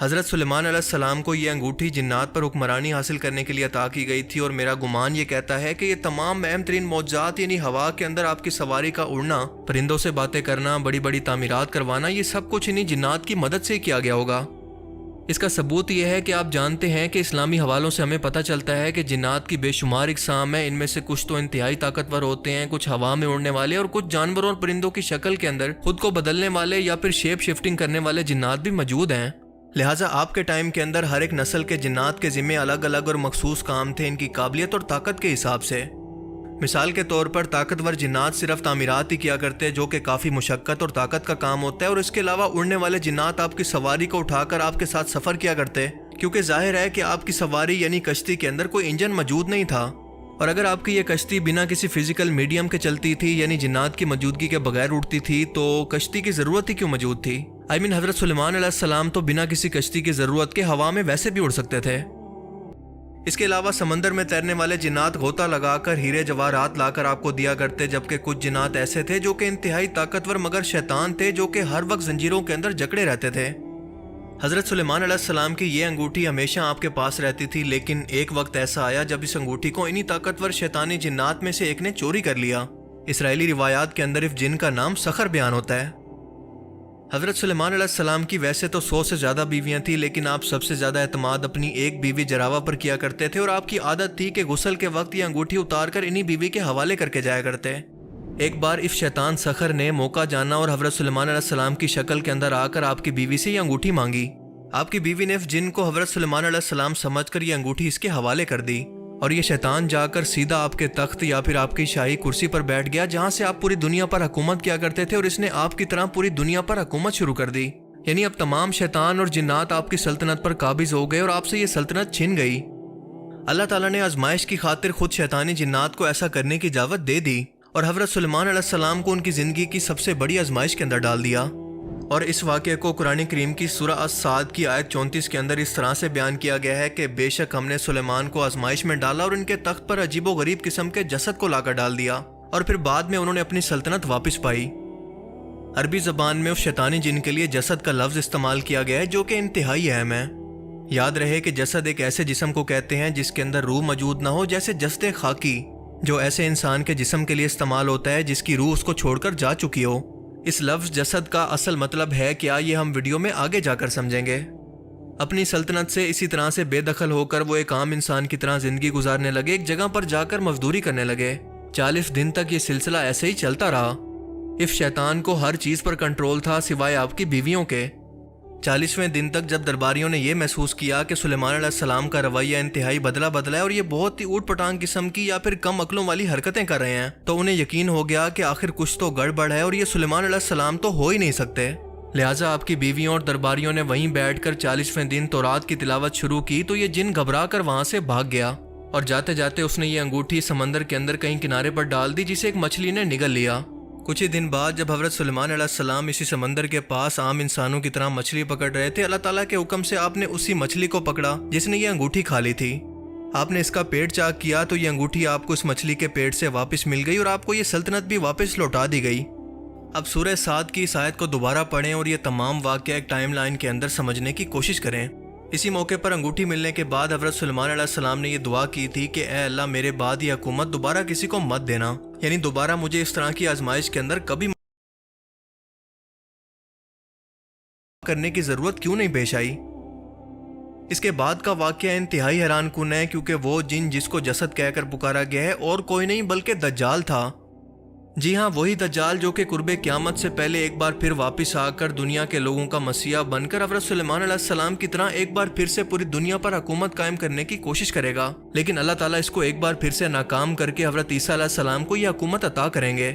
حضرت سلیمان علیہ السلام کو یہ انگوٹھی جنات پر حکمرانی حاصل کرنے کے لیے عطا کی گئی تھی، اور میرا گمان یہ کہتا ہے کہ یہ تمام اہم ترین معجزات یعنی ہوا کے اندر آپ کی سواری کا اڑنا، پرندوں سے باتیں کرنا، بڑی بڑی تعمیرات کروانا، یہ سب کچھ انہی جنات کی مدد سے کیا گیا ہوگا۔ اس کا ثبوت یہ ہے کہ آپ جانتے ہیں کہ اسلامی حوالوں سے ہمیں پتہ چلتا ہے کہ جنات کی بے شمار اقسام ہیں۔ ان میں سے کچھ تو انتہائی طاقتور ہوتے ہیں، کچھ ہوا میں اڑنے والے، اور کچھ جانوروں اور پرندوں کی شکل کے اندر خود کو بدلنے والے یا پھر شیپ شفٹنگ کرنے والے جنات بھی موجود ہیں۔ لہٰذا آپ کے ٹائم کے اندر ہر ایک نسل کے جنات کے ذمے الگ الگ اور مخصوص کام تھے ان کی قابلیت اور طاقت کے حساب سے۔ مثال کے طور پر طاقتور جنات صرف تعمیرات ہی کیا کرتے جو کہ کافی مشقت اور طاقت کا کام ہوتا ہے، اور اس کے علاوہ اڑنے والے جنات آپ کی سواری کو اٹھا کر آپ کے ساتھ سفر کیا کرتے، کیونکہ ظاہر ہے کہ آپ کی سواری یعنی کشتی کے اندر کوئی انجن موجود نہیں تھا، اور اگر آپ کی یہ کشتی بنا کسی فزیکل میڈیم کے چلتی تھی یعنی جنات کی موجودگی کے بغیر اڑتی تھی تو کشتی کی ضرورت ہی کیوں موجود تھی؟ حضرت سلیمان علیہ السلام تو بنا کسی کشتی کی ضرورت کے ہوا میں ویسے بھی اڑ سکتے تھے۔ اس کے علاوہ سمندر میں تیرنے والے جنات غوطہ لگا کر ہیرے جواہرات لا کر آپ کو دیا کرتے، جبکہ کچھ جنات ایسے تھے جو کہ انتہائی طاقتور مگر شیطان تھے جو کہ ہر وقت زنجیروں کے اندر جکڑے رہتے تھے۔ حضرت سلیمان علیہ السلام کی یہ انگوٹھی ہمیشہ آپ کے پاس رہتی تھی، لیکن ایک وقت ایسا آیا جب اس انگوٹھی کو انہی طاقتور شیطانی جنات میں سے ایک نے چوری کر لیا۔ اسرائیلی روایات کے اندر اس جن کا نام سخر بیان ہوتا ہے۔ حضرت سلیمان علیہ السلام کی ویسے تو 100 سے زیادہ بیویاں تھیں، لیکن آپ سب سے زیادہ اعتماد اپنی ایک بیوی جراوہ پر کیا کرتے تھے، اور آپ کی عادت تھی کہ غسل کے وقت یہ انگوٹھی اتار کر انہی بیوی کے حوالے کر کے جایا کرتے۔ ایک بار اس شیطان سخر نے موقع جانا اور حضرت سلیمان علیہ السلام کی شکل کے اندر آ کر آپ کی بیوی سے یہ انگوٹھی مانگی۔ آپ کی بیوی نے اس جن کو حضرت سلیمان علیہ السلام سمجھ کر یہ انگوٹھی اس کے حوالے کر دی، اور یہ شیطان جا کر سیدھا آپ کے تخت یا پھر آپ کی شاہی کرسی پر بیٹھ گیا جہاں سے آپ پوری دنیا پر حکومت کیا کرتے تھے، اور اس نے آپ کی طرح پوری دنیا پر حکومت شروع کر دی۔ یعنی اب تمام شیطان اور جنات آپ کی سلطنت پر قابض ہو گئے اور آپ سے یہ سلطنت چھن گئی۔ اللہ تعالیٰ نے آزمائش کی خاطر خود شیطانی جنات کو ایسا کرنے کی اجازت دے دی، اور حضرت سلیمان علیہ السلام کو ان کی زندگی کی سب سے بڑی آزمائش کے اندر ڈال دیا۔ اور اس واقعے کو قرآن کریم کی سورہ الصاد کی آیت 34 کے اندر اس طرح سے بیان کیا گیا ہے کہ بے شک ہم نے سلیمان کو آزمائش میں ڈالا اور ان کے تخت پر عجیب و غریب قسم کے جسد کو لا کر ڈال دیا، اور پھر بعد میں انہوں نے اپنی سلطنت واپس پائی۔ عربی زبان میں اس شیطانی جن کے لیے جسد کا لفظ استعمال کیا گیا ہے جو کہ انتہائی اہم ہے۔ یاد رہے کہ جسد ایک ایسے جسم کو کہتے ہیں جس کے اندر روح موجود نہ ہو، جیسے جسد خاکی جو ایسے انسان کے جسم کے لیے استعمال ہوتا ہے جس کی روح اس کو چھوڑ کر جا چکی ہو۔ اس لفظ جسد کا اصل مطلب ہے کیا، یہ ہم ویڈیو میں آگے جا کر سمجھیں گے۔ اپنی سلطنت سے اسی طرح سے بے دخل ہو کر وہ ایک عام انسان کی طرح زندگی گزارنے لگے، ایک جگہ پر جا کر مزدوری کرنے لگے۔ 40 دن تک یہ سلسلہ ایسے ہی چلتا رہا۔ اس شیطان کو ہر چیز پر کنٹرول تھا سوائے آپ کی بیویوں کے۔ 40ویں دن تک جب درباریوں نے یہ محسوس کیا کہ سلیمان علیہ السلام کا رویہ انتہائی بدلا ہے اور یہ بہت ہی اوٹ پٹانگ قسم کی یا پھر کم عقلوں والی حرکتیں کر رہے ہیں، تو انہیں یقین ہو گیا کہ آخر کچھ تو گڑبڑ ہے اور یہ سلیمان علیہ السلام تو ہو ہی نہیں سکتے۔ لہٰذا آپ کی بیویوں اور درباریوں نے وہیں بیٹھ کر 40ویں دن تورات کی تلاوت شروع کی تو یہ جن گھبرا کر وہاں سے بھاگ گیا، اور جاتے جاتے اس نے یہ انگوٹھی سمندر کے اندر کہیں کنارے پر ڈال دی جسے ایک مچھلی نے نگل لیا۔ کچھ ہی دن بعد جب حضرت سلیمان علیہ السلام اسی سمندر کے پاس عام انسانوں کی طرح مچھلی پکڑ رہے تھے، اللہ تعالیٰ کے حکم سے آپ نے اسی مچھلی کو پکڑا جس نے یہ انگوٹھی کھا لی تھی۔ آپ نے اس کا پیٹ چاک کیا تو یہ انگوٹھی آپ کو اس مچھلی کے پیٹ سے واپس مل گئی اور آپ کو یہ سلطنت بھی واپس لوٹا دی گئی۔ اب سورہ صاد کی اس آیت کو دوبارہ پڑھیں اور یہ تمام واقعہ ایک ٹائم لائن کے اندر سمجھنے کی کوشش کریں۔ اسی موقع پر انگوٹھی ملنے کے بعد حضرت سلیمان علیہ السلام نے یہ دعا کی تھی کہ اے اللہ میرے بعد یہ حکومت دوبارہ کسی کو مت دینا، یعنی دوبارہ مجھے اس طرح کی آزمائش کے اندر کبھی کرنے کی ضرورت کیوں نہیں پیش آئی۔ اس کے بعد کا واقعہ انتہائی حیران کن ہے، کیونکہ وہ جن جس کو جسد کہہ کر پکارا گیا ہے اور کوئی نہیں بلکہ دجال تھا۔ جی ہاں، وہی دجال جو کہ قرب قیامت سے پہلے ایک بار پھر واپس آ کر دنیا کے لوگوں کا مسیح بن کر حضرت سلیمان علیہ السلام کی طرح ایک بار پھر سے پوری دنیا پر حکومت قائم کرنے کی کوشش کرے گا، لیکن اللہ تعالیٰ اس کو ایک بار پھر سے ناکام کر کے حضرت عیسیٰ علیہ السلام کو یہ حکومت عطا کریں گے۔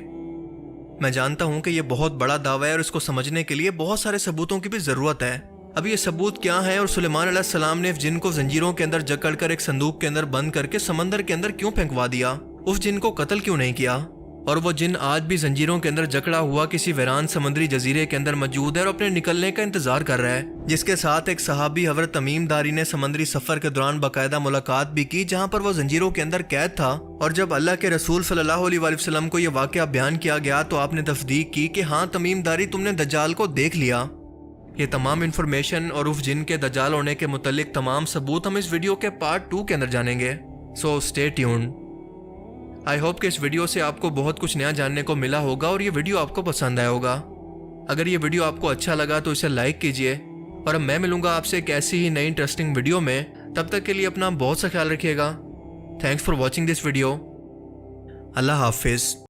میں جانتا ہوں کہ یہ بہت بڑا دعویٰ ہے اور اس کو سمجھنے کے لیے بہت سارے ثبوتوں کی بھی ضرورت ہے۔ اب یہ ثبوت کیا ہے اور سلیمان علیہ السلام نے اس جن کو زنجیروں کے اندر جکڑ کر ایک صندوق کے اندر بند کر کے سمندر کے اندر کیوں پھینکوا دیا؟ اس جن کو قتل کیوں نہیں کیا؟ اور وہ جن آج بھی زنجیروں کے اندر جکڑا ہوا کسی ویران سمندری جزیرے کے اندر موجود ہے اور اپنے نکلنے کا انتظار کر رہا ہے، جس کے ساتھ ایک صحابی حضرت تمیم داری نے سمندری سفر کے دوران باقاعدہ ملاقات بھی کی جہاں پر وہ زنجیروں کے اندر قید تھا، اور جب اللہ کے رسول صلی اللہ علیہ وآلہ وسلم کو یہ واقعہ بیان کیا گیا تو آپ نے تصدیق کی کہ ہاں تمیم داری تم نے دجال کو دیکھ لیا۔ یہ تمام انفارمیشن اور اس جن کے دجال ہونے کے متعلق تمام ثبوت ہم اس ویڈیو کے پارٹ 2 کے اندر جانیں گے. So stay tuned. I hope کہ اس ویڈیو سے آپ کو بہت کچھ نیا جاننے کو ملا ہوگا اور یہ ویڈیو آپ کو پسند آیا ہوگا. اگر یہ ویڈیو آپ کو اچھا لگا تو اسے لائک کیجئے، اور اب میں ملوں گا آپ سے ایک ایسی ہی نئی انٹرسٹنگ ویڈیو میں. تب تک کے لیے اپنا بہت سا خیال رکھیے گا. Thanks for watching this video. اللہ حافظ.